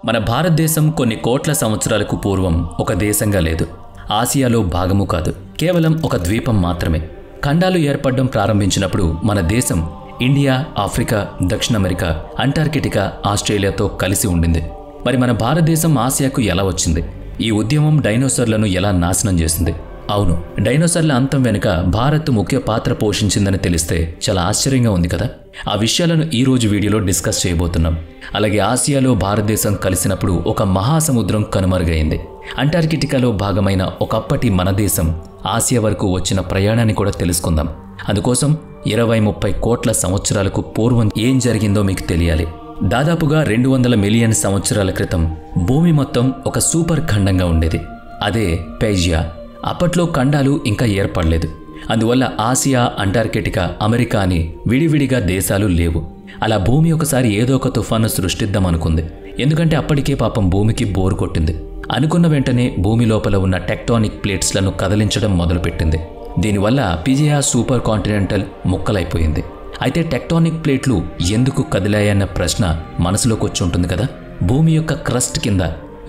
మన భారతదేశం కొన్ని కోట్ల సంవత్సరాలకు పూర్వం ఒక దేశంగా లేదు. ఆసియాలో భాగము కాదు, కేవలం ఒక ద్వీపం మాత్రమే. ఖండాలు ఏర్పడడం ప్రారంభించినప్పుడు మన దేశం ఇండియా, ఆఫ్రికా, దక్షిణ అమెరికా, అంటార్కిటికా, ఆస్ట్రేలియాతో కలిసి ఉండింది. మరి మన భారతదేశం ఆసియాకు ఎలా వచ్చింది? ఈ ఉద్యమం డైనోసార్లను ఎలా నాశనం చేసింది? అవును, డైనోసార్ల అంతం వెనుక భారత్ ముఖ్య పాత్ర పోషించిందని తెలిస్తే చాలా ఆశ్చర్యంగా ఉంది కదా. ఆ విషయాలను ఈ రోజు వీడియోలో డిస్కస్ చేయబోతున్నాం. అలాగే ఆసియాలో భారతదేశం కలిసినప్పుడు ఒక మహాసముద్రం కనుమరుగైంది. అంటార్కిటికాలో భాగమైన ఒకప్పటి మన దేశం ఆసియా వరకు వచ్చిన ప్రయాణాన్ని కూడా తెలుసుకుందాం. అందుకోసం 20-30 కోట్ల సంవత్సరాలకు పూర్వం ఏం జరిగిందో మీకు తెలియాలి. దాదాపుగా 200 మిలియన్ సంవత్సరాల క్రితం భూమి మొత్తం ఒక సూపర్ ఖండంగా ఉండేది. అదే పేజియా. అప్పట్లో ఖండాలు ఇంకా ఏర్పడలేదు. అందువల్ల ఆసియా, అంటార్కిటికా, అమెరికా అని విడివిడిగా దేశాలు లేవు. అలా భూమి ఒకసారి ఏదో ఒక తుఫాను సృష్టిద్దామనుకుంది. ఎందుకంటే అప్పటికే పాపం భూమికి బోరు కొట్టింది. అనుకున్న వెంటనే భూమి లోపల ఉన్న టెక్టానిక్ ప్లేట్స్లను కదిలించడం మొదలుపెట్టింది. దీనివల్ల పిజియా సూపర్ కాంటినెంటల్ ముక్కలైపోయింది. అయితే టెక్టానిక్ ప్లేట్లు ఎందుకు కదిలాయన్న ప్రశ్న మనసులోకి వచ్చి ఉంటుంది కదా. భూమి యొక్క క్రస్ట్ కింద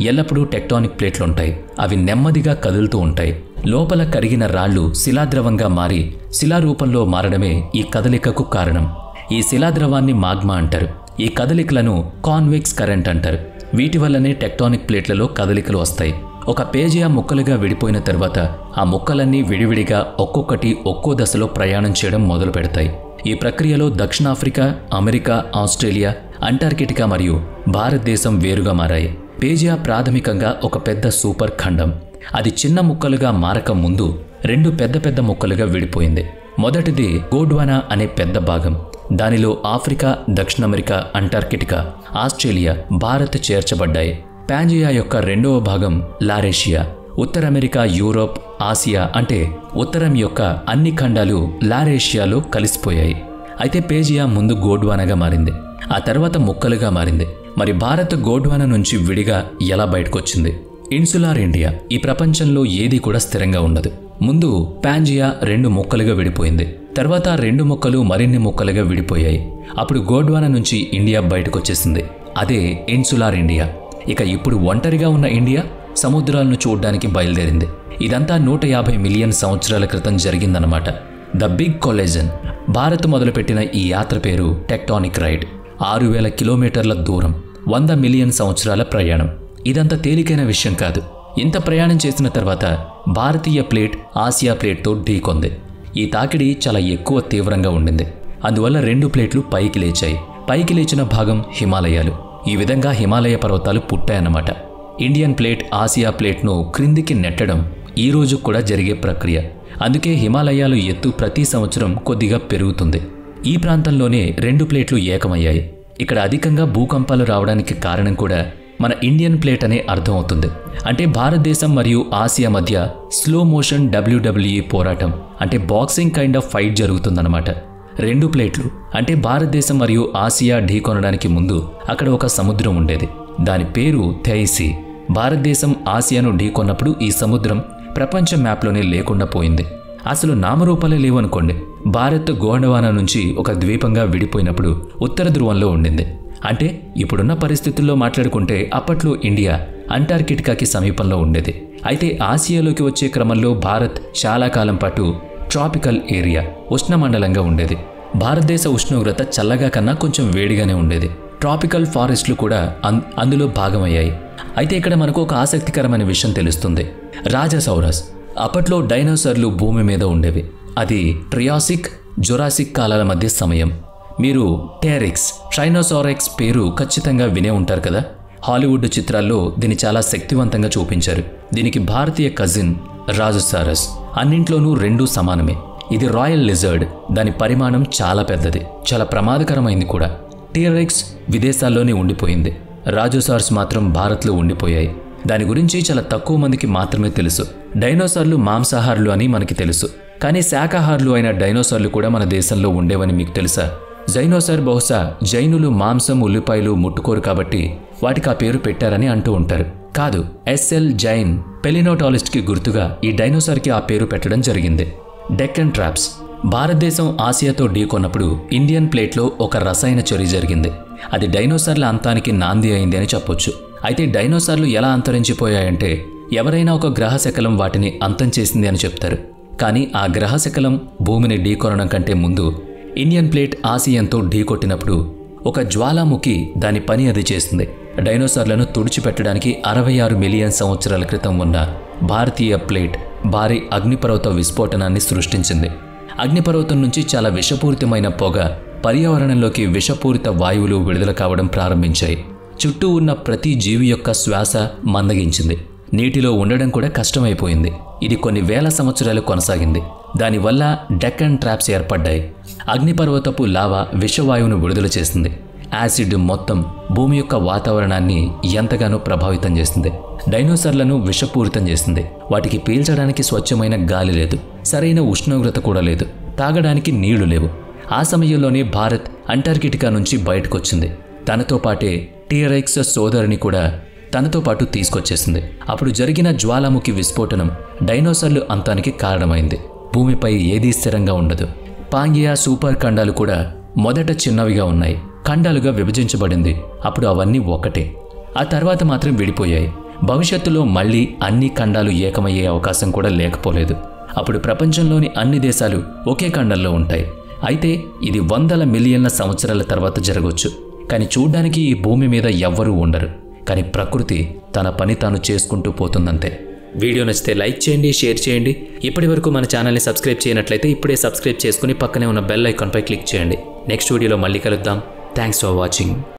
ఎల్లప్పుడూ టెక్టానిక్ ప్లేట్లుంటాయి. అవి నెమ్మదిగా కదులుతూ ఉంటాయి. లోపల కరిగిన రాళ్లు శిలాద్రవంగా మారి శిలారూపంలో మారడమే ఈ కదలికకు కారణం. ఈ శిలాద్రవాన్ని మాగ్మా అంటారు. ఈ కదలికలను కాన్వెక్స్ కరెంట్ అంటారు. వీటి వల్లనే టెక్టానిక్ ప్లేట్లలో కదలికలు వస్తాయి. ఒక పేజియా ముక్కలుగా విడిపోయిన తర్వాత ఆ ముక్కలన్నీ విడివిడిగా ఒక్కొక్కటి ఒక్కో దశలో ప్రయాణం చేయడం మొదలు పెడతాయి. ఈ ప్రక్రియలో దక్షిణాఫ్రికా, అమెరికా, ఆస్ట్రేలియా, అంటార్కిటికా మరియు భారతదేశం వేరుగా మారాయి. పేజియా ప్రాథమికంగా ఒక పెద్ద సూపర్ ఖండం. అది చిన్న ముక్కలుగా మారక ముందు 2 పెద్ద పెద్ద ముక్కలుగా విడిపోయింది. మొదటిది గోండ్వానా అనే పెద్ద భాగం. దానిలో ఆఫ్రికా, దక్షిణ అమెరికా, అంటార్కిటికా, ఆస్ట్రేలియా, భారత్ చేర్చబడ్డాయి. పాంజియా యొక్క రెండవ భాగం లారేషియా. ఉత్తర అమెరికా, యూరోప్, ఆసియా అంటే ఉత్తరం యొక్క అన్ని ఖండాలు లారేషియాలో కలిసిపోయాయి. అయితే పేజియా ముందు గోండ్వానాగా మారింది, ఆ తర్వాత ముక్కలుగా మారింది. మరి భారత్ గోండ్వానా నుంచి విడిగా ఎలా బయటకొచ్చింది? ఇన్సులార్ ఇండియా. ఈ ప్రపంచంలో ఏది కూడా స్థిరంగా ఉండదు. ముందు పాంజియా 2 ముక్కలుగా విడిపోయింది. తర్వాత 2 ముక్కలు మరిన్ని ముక్కలుగా విడిపోయాయి. అప్పుడు గోండ్వానా నుంచి ఇండియా బయటకొచ్చేసింది. అదే ఇన్సులార్ ఇండియా. ఇక ఇప్పుడు ఒంటరిగా ఉన్న ఇండియా సముద్రాలను చూడ్డానికి బయలుదేరింది. ఇదంతా 150 మిలియన్ సంవత్సరాల క్రితం జరిగిందన్నమాట. The big కొలైజన్. భారత్ మొదలుపెట్టిన ఈ యాత్ర పేరు టెక్టానిక్ రైడ్. 6000 కిలోమీటర్ల దూరం, 100 మిలియన్ సంవత్సరాల ప్రయాణం. ఇదంత తేలికైన విషయం కాదు. ఇంత ప్రయాణం చేసిన తర్వాత భారతీయ ప్లేట్ ఆసియా ప్లేట్తో ఢీకొంది. ఈ తాకిడి చాలా ఎక్కువ తీవ్రంగా ఉండింది. అందువల్ల 2 ప్లేట్లు పైకి లేచాయి. పైకి లేచిన భాగం హిమాలయాలు. ఈ విధంగా హిమాలయ పర్వతాలు పుట్టాయన్నమాట. ఇండియన్ ప్లేట్ ఆసియా ప్లేట్ను క్రిందికి నెట్టడం ఈ రోజు కూడా జరిగే ప్రక్రియ. అందుకే హిమాలయాలు ఎత్తు ప్రతి సంవత్సరం కొద్దిగా పెరుగుతుంది. ఈ ప్రాంతంలోనే 2 ప్లేట్లు ఏకమయ్యాయి. ఇక్కడ అధికంగా భూకంపాలు రావడానికి కారణం కూడా మన ఇండియన్ ప్లేట్ అనే అర్థం అవుతుంది. అంటే భారతదేశం మరియు ఆసియా మధ్య స్లో మోషన్ WWE పోరాటం, అంటే బాక్సింగ్ కైండ్ ఆఫ్ ఫైట్ జరుగుతుందన్నమాట. 2 ప్లేట్లు అంటే భారతదేశం మరియు ఆసియా ఢీకొనడానికి ముందు అక్కడ ఒక సముద్రం ఉండేది. దాని పేరు థెయిసీ. భారతదేశం ఆసియాను ఢీకొన్నప్పుడు ఈ సముద్రం ప్రపంచ మ్యాప్లోనే లేకుండా పోయింది. అసలు నామరూపాలే లేవనుకోండి. భారత్ గోండ్వానా నుంచి ఒక ద్వీపంగా విడిపోయినప్పుడు ఉత్తర ధ్రువంలో ఉండింది. అంటే ఇప్పుడున్న పరిస్థితుల్లో మాట్లాడుకుంటే అప్పట్లో ఇండియా అంటార్కిటికాకి సమీపంలో ఉండేది. అయితే ఆసియాలోకి వచ్చే క్రమంలో భారత్ చాలా కాలం పాటు ట్రాపికల్ ఏరియా, ఉష్ణమండలంగా ఉండేది. భారతదేశ ఉష్ణోగ్రత చల్లగా కన్నా కొంచెం వేడిగానే ఉండేది. ట్రాపికల్ ఫారెస్ట్లు కూడా అందులో భాగమయ్యాయి. అయితే ఇక్కడ మనకు ఒక ఆసక్తికరమైన విషయం తెలుస్తుంది. రాజసౌరస్. అప్పట్లో డైనోసార్లు భూమి మీద ఉండేవి. అది ట్రియాసిక్, జురాసిక్ కాలాల మధ్య సమయం. మీరు టెరెక్స్, ట్రైనోసారెక్స్ పేరు ఖచ్చితంగా వినే ఉంటారు కదా. హాలీవుడ్ చిత్రాల్లో దీన్ని చాలా శక్తివంతంగా చూపించారు. దీనికి భారతీయ కజిన్ రాజసారస్. అన్నింట్లోనూ 2 సమానమే. ఇది రాయల్ లిజర్డ్. దాని పరిమాణం చాలా పెద్దది, చాలా ప్రమాదకరమైంది కూడా. టెరెక్స్ విదేశాల్లోనే ఉండిపోయింది. రాజోసార్స్ మాత్రం భారత్లో ఉండిపోయాయి. దాని గురించి చాలా తక్కువ మందికి మాత్రమే తెలుసు. డైనోసార్లు మాంసాహారులు అని మనకి తెలుసు, కానీ శాకాహారులు అయిన డైనోసార్లు కూడా మన దేశంలో ఉండేవని మీకు తెలుసా? జైనోసార్ బహుశా జైనులు మాంసం, ఉల్లిపాయలు ముట్టుకోరు కాబట్టి వాటికి ఆ పేరు పెట్టారని అంటూ ఉంటారు. కాదు, SL జైన్ పెలినోటాలిస్ట్కి గుర్తుగా ఈ డైనోసార్కి ఆ పేరు పెట్టడం జరిగింది. డెక్కన్ ట్రాప్స్. భారతదేశం ఆసియాతో ఢీకొన్నప్పుడు ఇండియన్ ప్లేట్లో ఒక రసాయన చర్య జరిగింది. అది డైనోసార్ల అంతానికి నాంది అయింది అని చెప్పొచ్చు. అయితే డైనోసార్లు ఎలా అంతరించిపోయాయంటే ఎవరైనా ఒక గ్రహశకలం వాటిని అంతం చేసింది అని చెప్తారు. కానీ ఆ గ్రహశకలం భూమిని ఢీకొనడం కంటే ముందు ఇండియన్ ప్లేట్ ఆసియన్తో ఢీకొట్టినప్పుడు ఒక జ్వాలాముఖి దాని పని అది చేసింది. డైనోసార్లను తుడిచిపెట్టడానికి 66 మిలియన్ సంవత్సరాల క్రితం ఉన్న భారతీయ ప్లేట్ భారీ అగ్నిపర్వత విస్ఫోటనాన్ని సృష్టించింది. అగ్నిపర్వతం నుంచి చాలా విషపూరితమైన పొగ, పర్యావరణంలోకి విషపూరిత వాయువులు విడుదల కావడం ప్రారంభించాయి. చుట్టూ ఉన్న ప్రతి జీవి యొక్క శ్వాస మందగించింది. నీటిలో ఉండడం కూడా కష్టమైపోయింది. ఇది కొన్ని వేల సంవత్సరాలు కొనసాగింది. దానివల్ల డెక్కన్ ట్రాప్స్ ఏర్పడ్డాయి. అగ్నిపర్వతపు లావా విషవాయువును విడుదల చేసింది. యాసిడ్ మొత్తం భూమి యొక్క వాతావరణాన్ని ఎంతగానో ప్రభావితం చేసింది. డైనోసార్లను విషపూరితం చేసింది. వాటికి పీల్చడానికి స్వచ్ఛమైన గాలి లేదు, సరైన ఉష్ణోగ్రత కూడా లేదు, తాగడానికి నీళ్లు లేవు. ఆ సమయంలోనే భారత్ అంటార్కిటికా నుంచి బయటకొచ్చింది. తనతో పాటే టీరెక్స్ సోదరిని కూడా తనతో పాటు తీసుకొచ్చేసింది. అప్పుడు జరిగిన జ్వాలాముఖి విస్ఫోటనం డైనోసార్లు అంతానికి కారణమైంది. భూమిపై ఏదీ స్థిరంగా ఉండదు. పాంగియా సూపర్ ఖండాలు కూడా మొదట చిన్నవిగా ఉన్నాయి, ఖండాలుగా విభజించబడింది. అప్పుడు అవన్నీ ఒకటే, ఆ తర్వాత మాత్రం విడిపోయాయి. భవిష్యత్తులో మళ్లీ అన్ని ఖండాలు ఏకమయ్యే అవకాశం కూడా లేకపోలేదు. అప్పుడు ప్రపంచంలోని అన్ని దేశాలు ఒకే ఖండంలో ఉంటాయి. అయితే ఇది వందల మిలియన్ల సంవత్సరాల తర్వాత జరగవచ్చు. కానీ చూడ్డానికి ఈ భూమి మీద ఎవ్వరూ ఉండరు. కానీ ప్రకృతి తన పని తాను చేసుకుంటూ పోతుందంతే. వీడియో నచ్చితే లైక్ చేయండి, షేర్ చేయండి. ఇప్పటి వరకు మన ఛానల్ని సబ్స్క్రైబ్ చేయనట్లయితే ఇప్పుడే సబ్స్క్రైబ్ చేసుకుని పక్కనే ఉన్న బెల్ ఐకాన్పై క్లిక్ చేయండి. నెక్స్ట్ వీడియోలో మళ్ళీ కలుద్దాం. Thanks for watching.